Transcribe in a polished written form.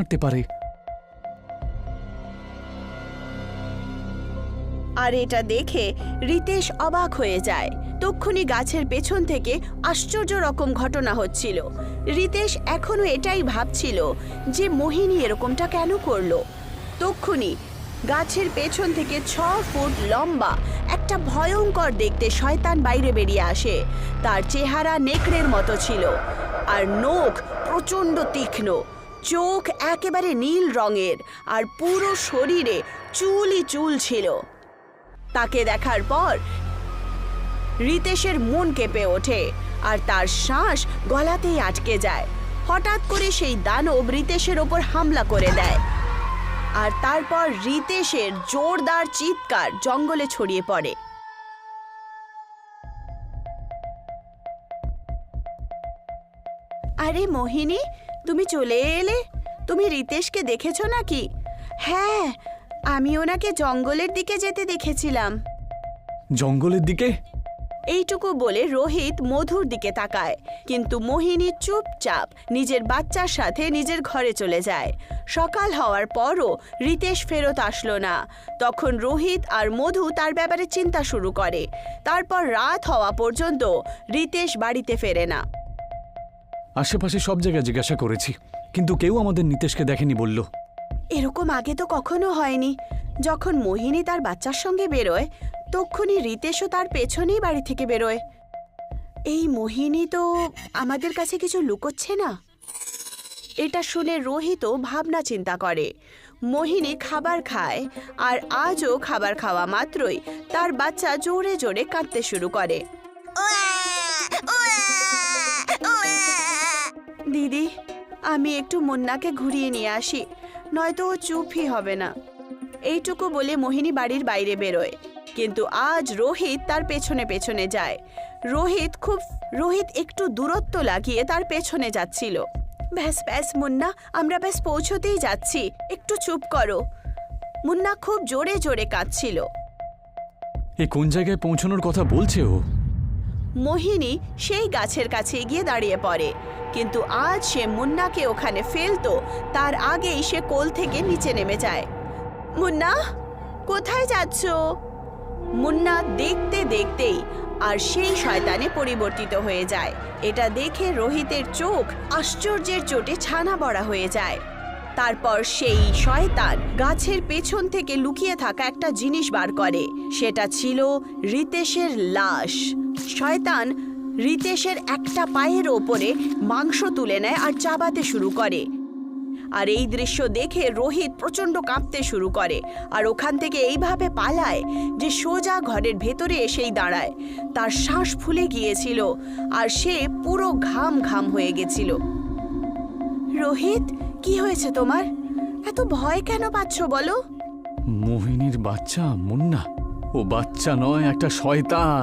মারতে পারে। আর এটা দেখে রিতেশ অবাক হয়ে যায়। তক্ষুনি গাছের পেছন থেকে আশ্চর্য রকম ঘটনা হচ্ছিল। রিতেশ এখনো এটাই ভাবছিল যে মোহিনী এরকমটা কেন করলো। তক্ষুনি গাছের পেছন থেকে 6 ফুট লম্বা একটা ভয়ঙ্কর দেখতে শয়তান বাইরে বেরিয়ে আসে। তার চেহারা নেকড়ের মতো ছিল, আর নখ প্রচণ্ড তীক্ষ্ণ, চোখ একেবারে নীল রঙের, আর পুরো শরীরে চুলই চুল ছিল। তাকে দেখার পর রিতেশের মন কেঁপে ওঠে, আর তার শ্বাস গলাতেই আটকে যায়। হঠাৎ করে সেই দানব রিতেশের ওপর হামলা করে দেয়, আর তারপর রিতেশের জোরদার চিৎকার জঙ্গলে ছড়িয়ে পড়ে। আরে মোহিনী, তুমি চলে এলে? তুমি রিতেশকে দেখেছো নাকি? হ্যাঁ, আমি ওনাকে জঙ্গলের দিকে যেতে দেখেছিলাম। জঙ্গলের দিকে? এইটুকু বলে রোহিত মধুর দিকে তাকায়, কিন্তু মোহিনী চুপচাপ নিজের বাচ্চার সাথে নিজের ঘরে চলে যায়। সকাল হওয়ার পরও রিতেশ ফেরত আসলো না। তখন রোহিত আর মধু তার ব্যাপারে চিন্তা শুরু করে। তারপর রাত হওয়া পর্যন্ত রিতেশ বাড়িতে ফেরে না। আশেপাশে সব জায়গায় জিজ্ঞাসা করেছি, কিন্তু কেউ আমাদের নিতেশকে দেখেনি বলল। এরকম আগে তো কখনো হয়নি। যখন মোহিনী তার বাচ্চার সঙ্গে বেরোয়, তক্ষুনি রিতেশও তার পেছনেই বাড়ি থেকে বেরোয়। এই মোহিনী তো আমাদের কাছে কিছু লুকোচ্ছে না। এটা শুনে রোহিতও ভাবনা চিন্তা করে। মোহিনী খাবার খায়, আর আজও খাবার খাওয়া মাত্রই তার বাচ্চা জোরে জোরে কাঁদতে শুরু করে। দিদি, আমি একটু মুন্নাকে ঘুরিয়ে নিয়ে আসি, নয়তো ও চুপই হবে না। এইটুকু বলে মোহিনী বাড়ির বাইরে বেরোয়, কিন্তু আজ রোহিত তার পেছনে পেছনে যায়। রোহিত একটু দূরত্ব লাগিয়ে তার পেছনে যাচ্ছিল। ব্যাস ব্যাস মুন্না, আমরা ব্যাস পৌঁছতেই যাচ্ছি, একটু চুপ করো। মুন্না খুব জোরে জোরে কাঁদছিল। এ কোন জায়গায় পৌঁছানোর কথা বলছে ও? মোহিনী সেই গাছের কাছে গিয়ে দাঁড়িয়ে পড়ে, কিন্তু আজ সে মুন্নাকে ওখানে ফেলতো তার আগেই সে কোল থেকে নিচে নেমে যায়। মুন্না, কোথায় যাচ্ছ? মুন্না দেখতে দেখতেই আর সেই শয়তানে পরিবর্তিত হয়ে যায়। এটা দেখে রোহিতের চোখ আশ্চর্যের চোটে ছানা বড়া হয়ে যায়। তারপর সেই শয়তান গাছের পেছন থেকে লুকিয়ে থাকা একটা জিনিস বার করে। সেটা ছিল রিতেশের লাশ। শয়তান রিতেশের একটা পায়ের ওপরে মাংস তুলে নেয় আর চাবাতে শুরু করে। আর এই দৃশ্য দেখে রোহিত প্রচণ্ড কাঁপতে শুরু করে, আর ওখান থেকে এইভাবে পালায় যে সোজা ঘরের ভেতরে এসেই দাঁড়ায়। তার শ্বাস ফুলে গিয়েছিল, আর সে পুরো ঘাম ঘাম হয়ে গেছিল। রোহিত, কি হয়েছে তোমার? এত ভয় কেন পাচ্ছ বলো? মোহিনীর বাচ্চা মুন্না, ও বাচ্চা নয়, একটা শয়তান।